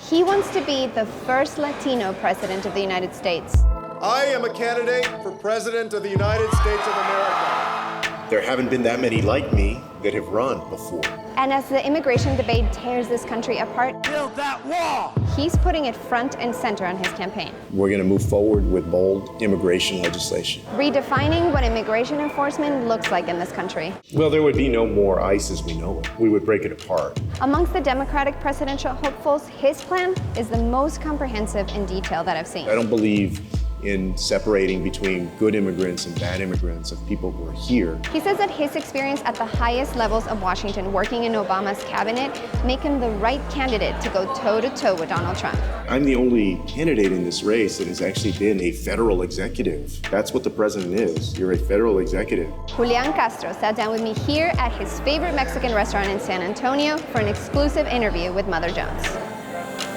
He wants to be the first Latino president of the United States. I am a candidate for President of the United States of America. There haven't been that many like me that have run before. And as the immigration debate tears this country apart, Build that wall! he's putting it front and center on his campaign. We're going to move forward with bold immigration legislation. Redefining what immigration enforcement looks like in this country. Well, there would be no more ICE as we know it. We would break it apart. Amongst the Democratic presidential hopefuls, his plan is the most comprehensive in detail that I've seen. I don't believe in separating between good immigrants and bad immigrants of people who are here. He says that his experience at the highest levels of Washington working in Obama's cabinet make him the right candidate to go toe-to-toe with Donald Trump. I'm the only candidate in this race that has actually been a federal executive. That's what the president is. You're a federal executive. Julián Castro sat down with me here at his favorite Mexican restaurant in San Antonio for an exclusive interview with Mother Jones.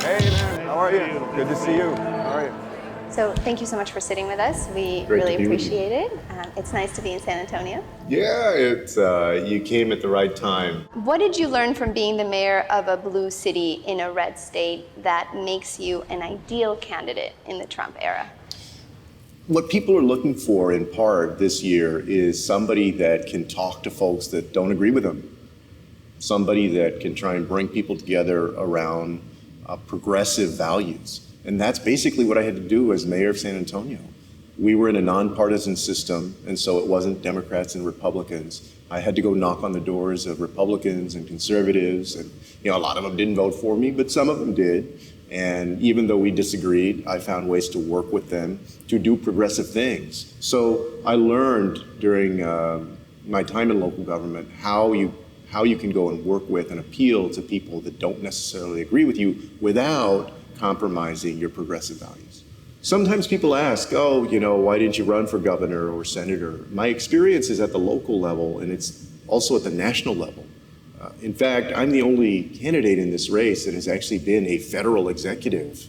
Hey man, how are you? Good to see you. How are you? So thank you so much for sitting with us. We Great really to be with you. appreciate it. It's nice to be in San Antonio. Yeah, you came at the right time. What did you learn from being the mayor of a blue city in a red state that makes you an ideal candidate in the Trump era? What people are looking for in part this year is somebody that can talk to folks that don't agree with them. Somebody that can try and bring people together around progressive values. And that's basically what I had to do as mayor of San Antonio. We were in a nonpartisan system, and so it wasn't Democrats and Republicans. I had to go knock on the doors of Republicans and conservatives, and a lot of them didn't vote for me, but some of them did. And even though we disagreed, I found ways to work with them to do progressive things. So I learned during my time in local government how you can go and work with and appeal to people that don't necessarily agree with you without compromising your progressive values. Sometimes people ask, why didn't you run for governor or senator? My experience is at the local level, and it's also at the national level. In fact, I'm the only candidate in this race that has actually been a federal executive.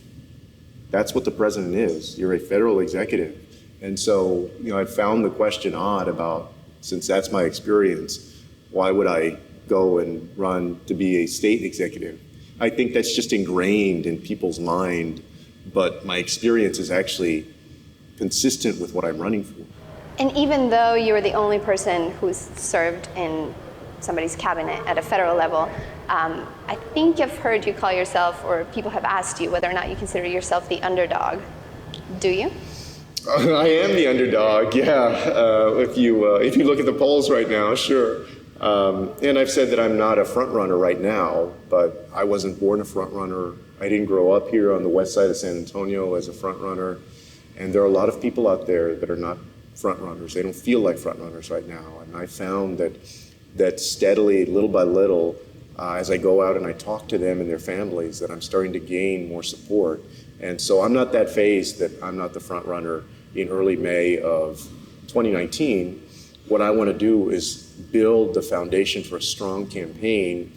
That's what the president is. You're a federal executive. And so, I found the question odd about, since that's my experience, why would I go and run to be a state executive? I think that's just ingrained in people's mind, but my experience is actually consistent with what I'm running for. And even though you were the only person who's served in somebody's cabinet at a federal level, I think I've heard you call yourself, or people have asked you whether or not you consider yourself the underdog. Do you? I am the underdog, yeah. If you look at the polls right now, sure. And I've said that I'm not a front runner right now, but I wasn't born a front runner. I didn't grow up here on the west side of San Antonio as a front runner. And there are a lot of people out there that are not front runners. They don't feel like front runners right now. And I found that steadily, little by little, as I go out and I talk to them and their families, that I'm starting to gain more support. And so I'm not that phased that I'm not the front runner in early May of 2019. What I want to do is build the foundation for a strong campaign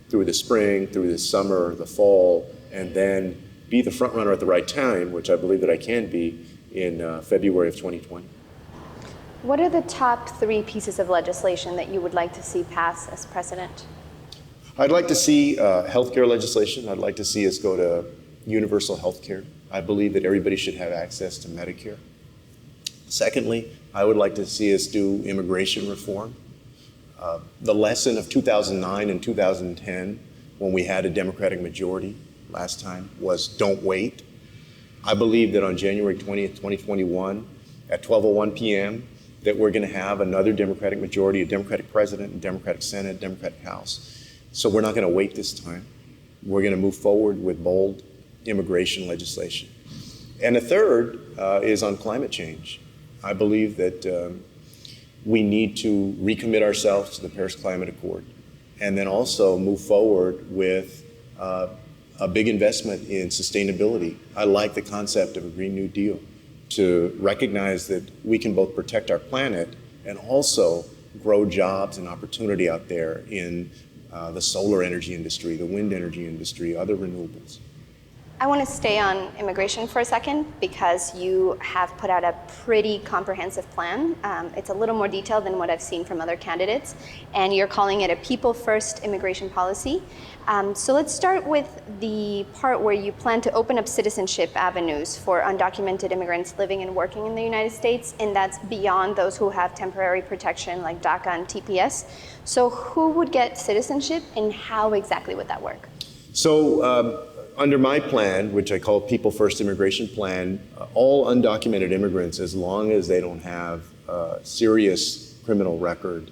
through the spring, through the summer, the fall, and then be the front runner at the right time, which I believe that I can be in February of 2020. What are the top 3 pieces of legislation that you would like to see pass as president? I'd like to see healthcare legislation. I'd like to see us go to universal healthcare. I believe that everybody should have access to Medicare. Secondly, I would like to see us do immigration reform. The lesson of 2009 and 2010, when we had a Democratic majority last time, was don't wait. I believe that on January 20th, 2021, at 12:01 p.m., that we're going to have another Democratic majority, a Democratic president, a Democratic Senate, Democratic House. So we're not going to wait this time. We're going to move forward with bold immigration legislation. And a third is on climate change. I believe that we need to recommit ourselves to the Paris Climate Accord, and then also move forward with a big investment in sustainability. I like the concept of a Green New Deal to recognize that we can both protect our planet and also grow jobs and opportunity out there in the solar energy industry, the wind energy industry, other renewables. I want to stay on immigration for a second because you have put out a pretty comprehensive plan. It's a little more detailed than what I've seen from other candidates, and you're calling it a people-first immigration policy. So let's start with the part where you plan to open up citizenship avenues for undocumented immigrants living and working in the United States, and that's beyond those who have temporary protection like DACA and TPS. So who would get citizenship, and how exactly would that work? So under my plan, which I call People First Immigration Plan, all undocumented immigrants, as long as they don't have a serious criminal record,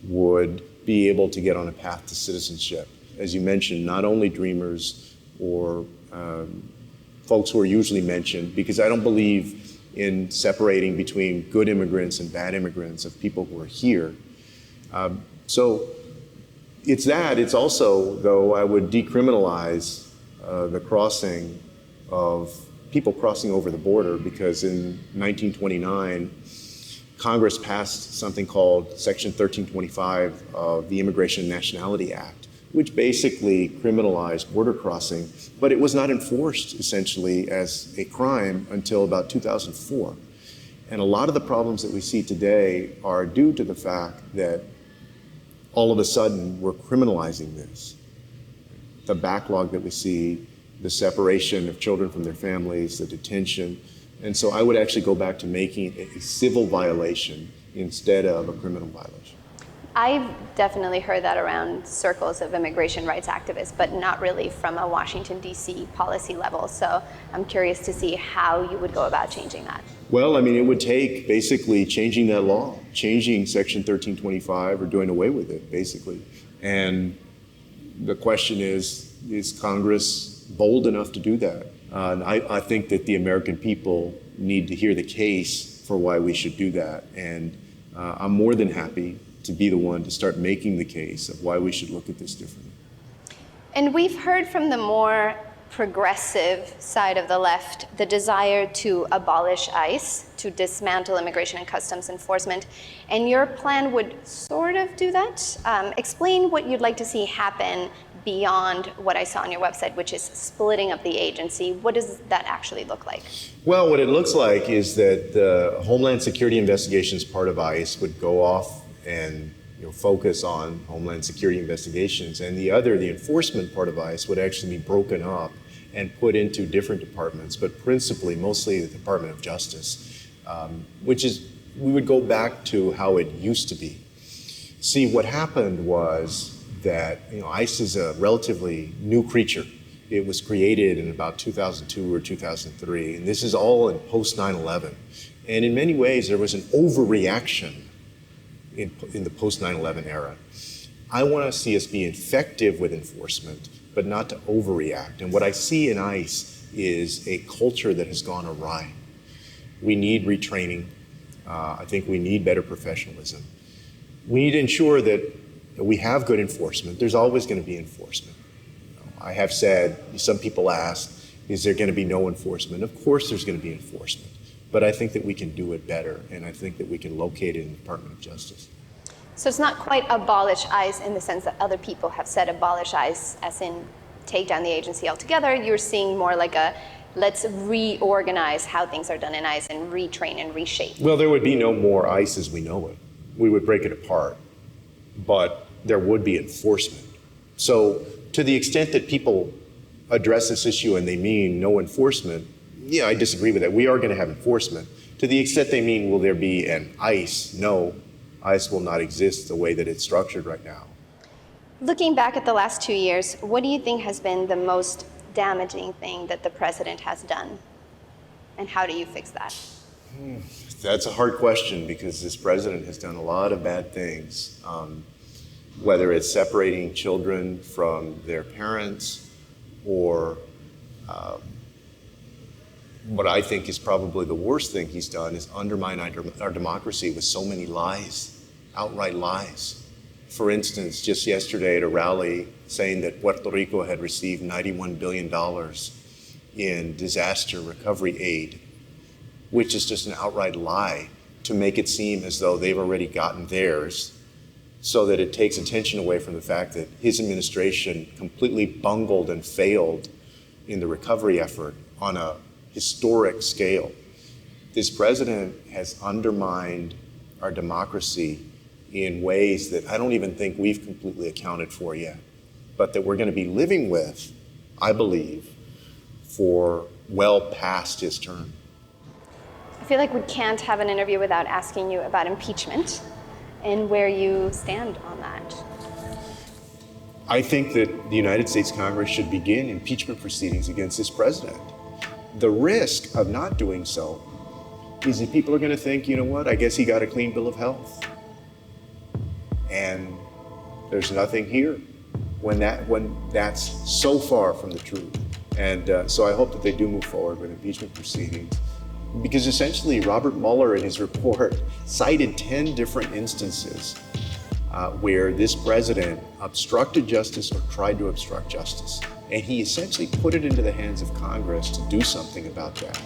would be able to get on a path to citizenship. As you mentioned, not only dreamers or folks who are usually mentioned, because I don't believe in separating between good immigrants and bad immigrants of people who are here. So it's that. It's also, though, I would decriminalize the crossing of people crossing over the border, because in 1929, Congress passed something called Section 1325 of the Immigration and Nationality Act, which basically criminalized border crossing, but it was not enforced essentially as a crime until about 2004. And a lot of the problems that we see today are due to the fact that all of a sudden we're criminalizing this. The backlog that we see, the separation of children from their families, the detention. And so I would actually go back to making it a civil violation instead of a criminal violation. I've definitely heard that around circles of immigration rights activists, but not really from a Washington, D.C. policy level. So I'm curious to see how you would go about changing that. Well, I mean, it would take basically changing that law, changing Section 1325 or doing away with it, basically. And the question is Congress bold enough to do that? And I think that the American people need to hear the case for why we should do that. And I'm more than happy to be the one to start making the case of why we should look at this differently. And we've heard from the more progressive side of the left the desire to abolish ICE, to dismantle immigration and customs enforcement, and your plan would sort of do that. Explain what you'd like to see happen beyond what I saw on your website, which is splitting up the agency. What does that actually look like? Well, what it looks like is that the Homeland Security Investigations part of ICE would go off and focus on Homeland Security investigations, and the enforcement part of ICE would actually be broken up and put into different departments, but principally, mostly the Department of Justice, which is, we would go back to how it used to be. See, what happened was that ICE is a relatively new creature. It was created in about 2002 or 2003, and this is all in post 9/11. And in many ways, there was an overreaction in the post 9/11 era. I want to see us be effective with enforcement, but not to overreact. And what I see in ICE is a culture that has gone awry. We need retraining. I think we need better professionalism. We need to ensure that we have good enforcement. There's always going to be enforcement. I have said, some people ask, is there going to be no enforcement? Of course there's going to be enforcement. But I think that we can do it better, and I think that we can locate it in the Department of Justice. So it's not quite abolish ICE in the sense that other people have said abolish ICE, as in take down the agency altogether. You're seeing more like a let's reorganize how things are done in ICE and retrain and reshape. Well, there would be no more ICE as we know it. We would break it apart, but there would be enforcement. So to the extent that people address this issue and they mean no enforcement, yeah, I disagree with that. We are going to have enforcement. To the extent they mean, will there be an ICE? No, ICE will not exist the way that it's structured right now. Looking back at the last 2 years, what do you think has been the most damaging thing that the president has done? And how do you fix that? That's a hard question, because this president has done a lot of bad things, whether it's separating children from their parents or what I think is probably the worst thing he's done is undermine our democracy with so many lies, outright lies. For instance, just yesterday at a rally saying that Puerto Rico had received $91 billion in disaster recovery aid, which is just an outright lie to make it seem as though they've already gotten theirs, so that it takes attention away from the fact that his administration completely bungled and failed in the recovery effort on a historic scale. This president has undermined our democracy in ways that I don't even think we've completely accounted for yet, but that we're going to be living with, I believe, for well past his term. I feel like we can't have an interview without asking you about impeachment and where you stand on that. I think that the United States Congress should begin impeachment proceedings against this president. The risk of not doing so is that people are going to think, you know what, I guess he got a clean bill of health. And there's nothing here when that's so far from the truth. And so I hope that they do move forward with impeachment proceedings, because essentially Robert Mueller in his report cited 10 different instances where this president obstructed justice or tried to obstruct justice. And he essentially put it into the hands of Congress to do something about that.